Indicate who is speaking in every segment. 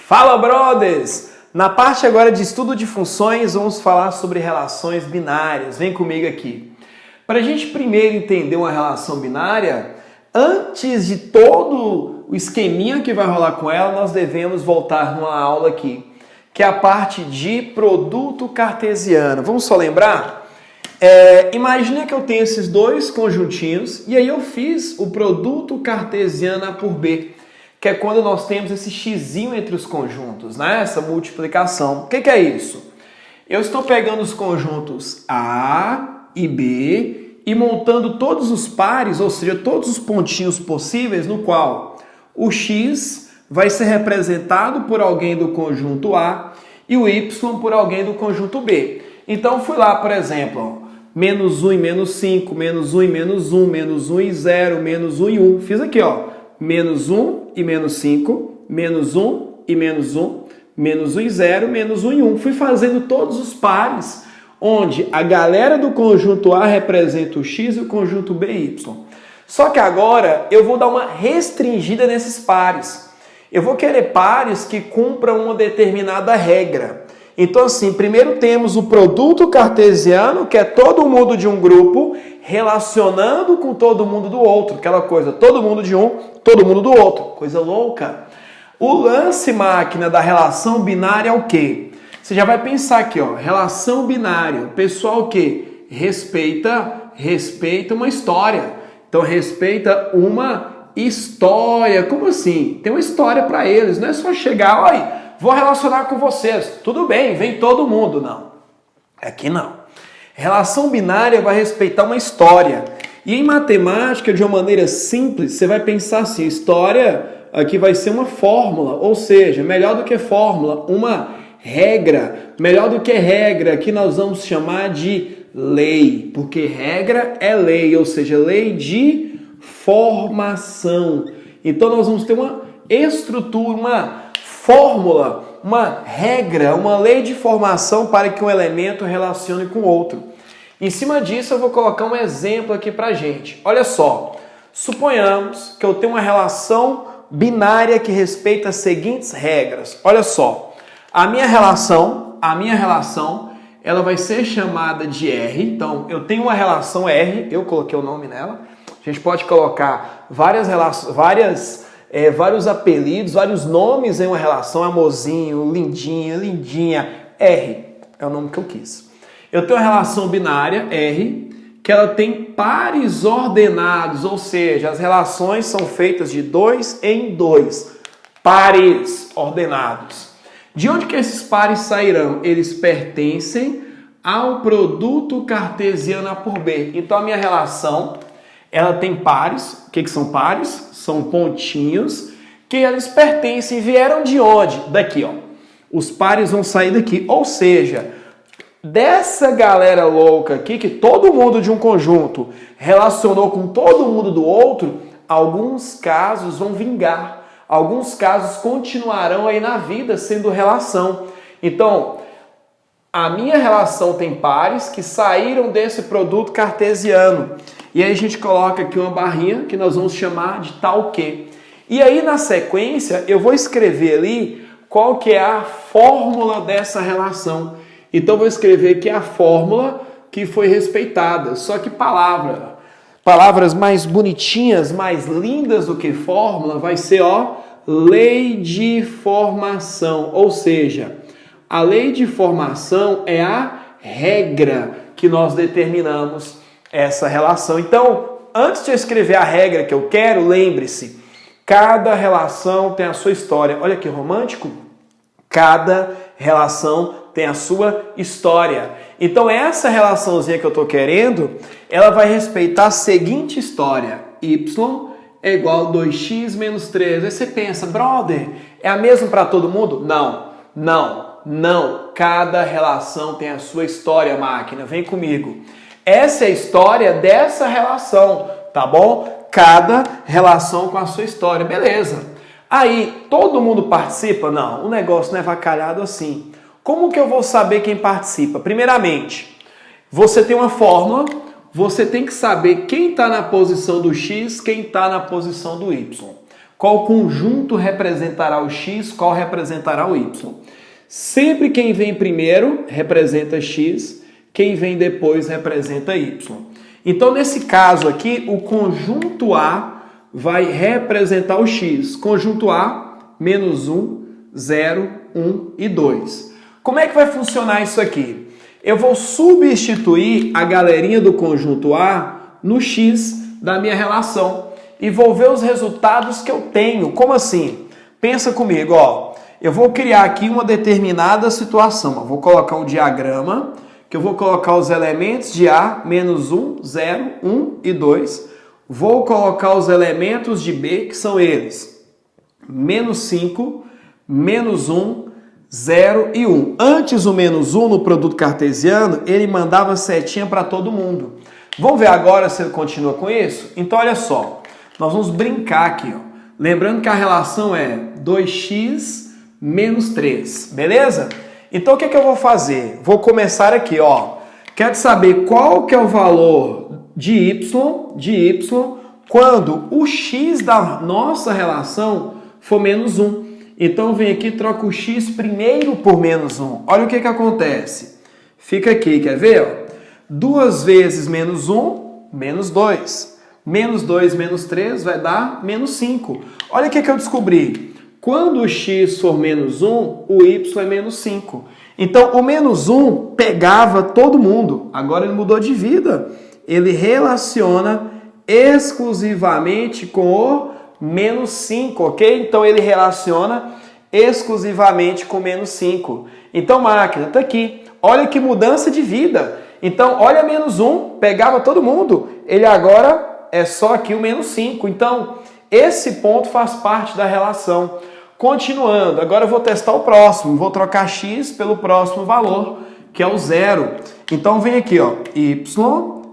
Speaker 1: Fala, brothers! Na parte agora de estudo de funções, vamos falar sobre relações binárias. Vem comigo aqui. Para a gente primeiro entender uma relação binária, antes de todo o esqueminha que vai rolar com ela, nós devemos voltar numa aula aqui, que é a parte de produto cartesiano. Vamos só lembrar? Imagina que eu tenho esses dois conjuntinhos e aí eu fiz o produto cartesiano A por B, que é quando nós temos esse xizinho entre os conjuntos, né? Essa multiplicação. O que é isso? Eu estou pegando os conjuntos A e B e montando todos os pares, ou seja, todos os pontinhos possíveis, no qual o x vai ser representado por alguém do conjunto A e o y por alguém do conjunto B. Então, fui lá, por exemplo, menos 1 e menos 5, menos 1 e menos 1, menos 1 e 0, menos 1 e 1. Fiz aqui, ó. Menos 1 e menos 5, menos 1 e menos 1, menos 1 e 0, menos 1 e 1. Fui fazendo todos os pares, onde a galera do conjunto A representa o x e o conjunto B e y. Só que agora eu vou dar uma restringida nesses pares. Eu vou querer pares que cumpram uma determinada regra. Então, assim, primeiro temos o produto cartesiano, que é todo mundo de um grupo relacionando com todo mundo do outro. Aquela coisa, todo mundo de um, todo mundo do outro. Coisa louca. O lance, máquina, da relação binária é o quê? Você já vai pensar aqui, ó, relação binária. O pessoal o quê? Respeita uma história. Então, respeita uma história. Como assim? Tem uma história para eles. Não é só chegar, olha, vou relacionar com vocês. Tudo bem, vem todo mundo. Não. Aqui não. Relação binária vai respeitar uma história. E em matemática, de uma maneira simples, você vai pensar assim, história aqui vai ser uma fórmula, ou seja, melhor do que fórmula, uma regra. Melhor do que regra, aqui nós vamos chamar de lei, porque regra é lei, ou seja, lei de formação. Então nós vamos ter uma estrutura, uma fórmula, uma regra, uma lei de formação para que um elemento relacione com outro. Em cima disso, eu vou colocar um exemplo aqui para a gente. Olha só, suponhamos que eu tenho uma relação binária que respeita as seguintes regras. Olha só, a minha relação, ela vai ser chamada de R. Então, eu tenho uma relação R, eu coloquei o nome nela. A gente pode colocar vários apelidos, vários nomes em uma relação, amorzinho, lindinha, lindinha, R, é o nome que eu quis. Eu tenho uma relação binária, R, que ela tem pares ordenados, ou seja, as relações são feitas de 2 em 2, pares ordenados. De onde que esses pares sairão? Eles pertencem ao produto cartesiano A por B. Então a minha relação, ela tem pares. O que são pares? São pontinhos que eles pertencem. Vieram de onde? Daqui, ó. Os pares vão sair daqui. Ou seja, dessa galera louca aqui, que todo mundo de um conjunto relacionou com todo mundo do outro, alguns casos vão vingar. Alguns casos continuarão aí na vida sendo relação. Então, a minha relação tem pares que saíram desse produto cartesiano. E aí a gente coloca aqui uma barrinha que nós vamos chamar de tal que. E aí na sequência eu vou escrever ali qual que é a fórmula dessa relação. Então eu vou escrever aqui a fórmula que foi respeitada. Só que palavras mais bonitinhas, mais lindas do que fórmula, vai ser, ó, lei de formação. Ou seja, a lei de formação é a regra que nós determinamos essa relação. Então, antes de eu escrever a regra que eu quero, lembre-se, cada relação tem a sua história. Olha que romântico. Cada relação tem a sua história. Então, essa relaçãozinha que eu estou querendo, ela vai respeitar a seguinte história. Y é igual a 2x menos 3. Aí você pensa, brother, é a mesma para todo mundo? Não. Cada relação tem a sua história, máquina. Vem comigo. Essa é a história dessa relação, tá bom? Cada relação com a sua história, beleza. Aí, todo mundo participa? Não, o negócio não é avacalhado assim. Como que eu vou saber quem participa? Primeiramente, você tem uma fórmula, você tem que saber quem está na posição do x, quem está na posição do y. Qual conjunto representará o x, qual representará o y? Sempre quem vem primeiro representa x, quem vem depois representa y. Então, nesse caso aqui, o conjunto A vai representar o x. Conjunto A, menos 1, 0, 1 e 2. Como é que vai funcionar isso aqui? Eu vou substituir a galerinha do conjunto A no x da minha relação e vou ver os resultados que eu tenho. Como assim? Pensa comigo, ó. Eu vou criar aqui uma determinada situação. Eu vou colocar um diagrama que eu vou colocar os elementos de A, menos 1, 0, 1 e 2. Vou colocar os elementos de B, que são eles. Menos 5, menos 1, 0 e 1. Antes o menos 1 no produto cartesiano, ele mandava setinha para todo mundo. Vamos ver agora se ele continua com isso? Então olha só, nós vamos brincar aqui, ó. Lembrando que a relação é 2x menos 3, beleza? Então o que eu vou fazer? Vou começar aqui, ó. Quero saber qual que é o valor de y quando o x da nossa relação for menos 1. Então vem aqui e troca o x primeiro por menos 1. Olha o que acontece. Fica aqui, quer ver? Ó? 2 vezes menos 1, menos 2. Menos 2 menos 3 vai dar menos 5. Olha o que eu descobri. Quando o x for menos 1, o y é menos 5. Então, o menos 1 pegava todo mundo. Agora ele mudou de vida. Ele relaciona exclusivamente com o menos 5, ok? Então, ele relaciona exclusivamente com menos 5. Então, máquina, tá aqui. Olha que mudança de vida. Então, olha menos 1, pegava todo mundo. Ele agora é só aqui o menos 5. Então, esse ponto faz parte da relação. Continuando, agora eu vou testar o próximo. Vou trocar x pelo próximo valor, que é o 0. Então vem aqui, ó, y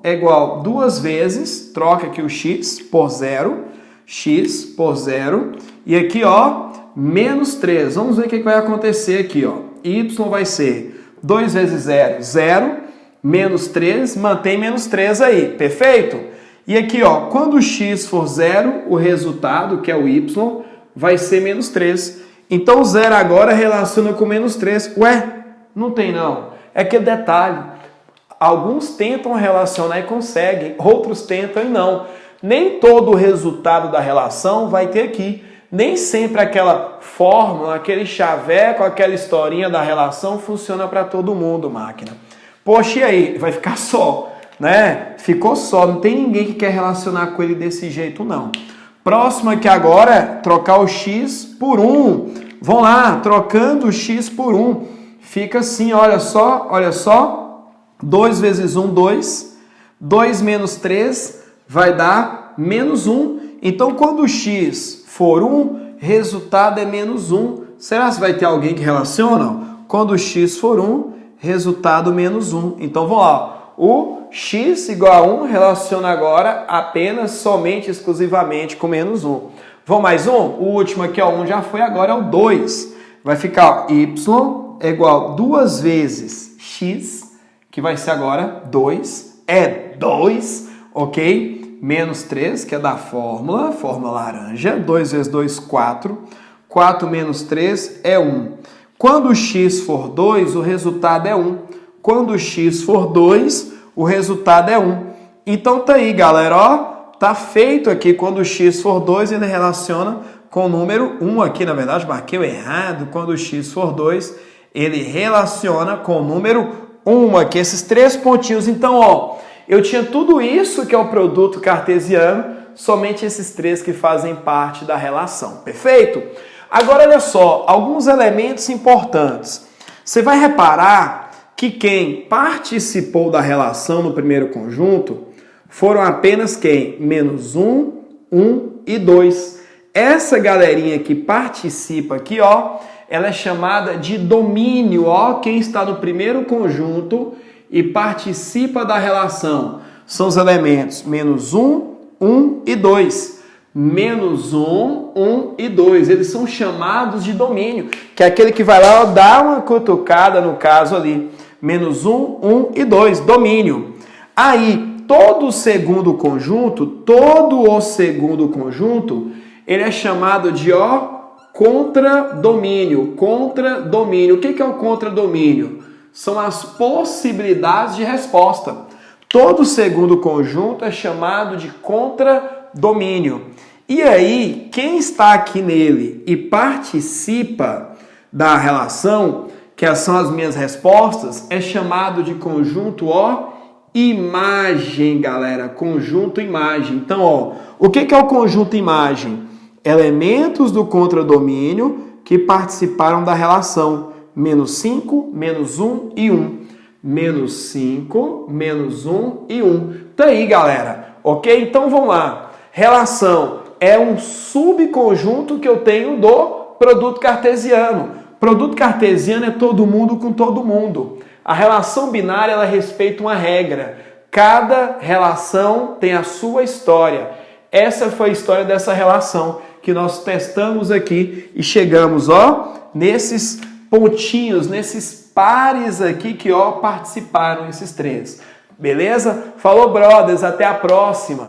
Speaker 1: é igual 2 vezes, troca aqui o x por 0, x por 0, e aqui, ó, menos 3. Vamos ver o que vai acontecer aqui, ó. Y vai ser 2 vezes 0, 0, menos 3, mantém menos 3 aí, perfeito? E aqui, ó, quando o x for 0, o resultado, que é o y, vai ser menos 3. Então, o 0 agora relaciona com menos 3. Ué, não tem não. É que detalhe. Alguns tentam relacionar e conseguem, outros tentam e não. Nem todo o resultado da relação vai ter aqui. Nem sempre aquela fórmula, aquele chaveco, aquela historinha da relação funciona para todo mundo, máquina. Poxa, e aí? Vai ficar só, né? Ficou só. Não tem ninguém que quer relacionar com ele desse jeito, não. Próximo aqui agora é trocar o x por 1. Vão lá, trocando o x por 1. Fica assim, olha só, olha só. 2 vezes 1, 2. 2 menos 3 vai dar menos 1. Então, quando o x for 1, resultado é menos 1. Será que vai ter alguém que relaciona? Quando o x for 1, resultado menos 1. Então, vamos lá. O x igual a 1 relaciona agora apenas, somente, exclusivamente com menos 1. Vamos mais um? O último aqui, ó, 1 já foi, agora é o 2. Vai ficar, ó, y é igual a 2 vezes x, que vai ser agora 2. É 2, ok? Menos 3, que é da fórmula laranja. 2 vezes 2, 4. 4 menos 3 é 1. Quando o x for 2, o resultado é 1. Quando o x for 2, o resultado é 1. Então tá aí, galera, ó, tá feito aqui. Quando o x for 2, ele relaciona com o número 1 aqui, na verdade, marquei o errado. Quando o x for 2, ele relaciona com o número 1 aqui, esses 3 pontinhos. Então, ó, eu tinha tudo isso que é o produto cartesiano, somente esses 3 que fazem parte da relação, perfeito? Agora, olha só, alguns elementos importantes. Você vai reparar que quem participou da relação no primeiro conjunto foram apenas quem? Menos 1, 1 e 2. Essa galerinha que participa aqui, ó, ela é chamada de domínio, ó, quem está no primeiro conjunto e participa da relação. São os elementos menos 1, 1 e 2. Menos 1, 1 e 2. Eles são chamados de domínio, que é aquele que vai lá, ó, dar uma cutucada, no caso ali. Menos 1, 1 e 2, domínio. Aí, todo o segundo conjunto, Ele é chamado de, contradomínio. Contradomínio. O que é o contradomínio? São as possibilidades de resposta. Todo segundo conjunto é chamado de contradomínio. E aí, quem está aqui nele e participa da relação, que são as minhas respostas, é chamado de conjunto, imagem, galera. Conjunto imagem. Então, o que é o conjunto imagem? Elementos do contradomínio que participaram da relação. Menos 5, menos 1 e 1. Menos 5, menos 1 e 1. Tá aí, galera. Ok? Então, vamos lá. Relação é um subconjunto que eu tenho do produto cartesiano. Produto cartesiano é todo mundo com todo mundo. A relação binária, ela respeita uma regra. Cada relação tem a sua história. Essa foi a história dessa relação que nós testamos aqui e chegamos, nesses pontinhos, nesses pares aqui que, participaram esses três. Beleza? Falou, brothers. Até a próxima.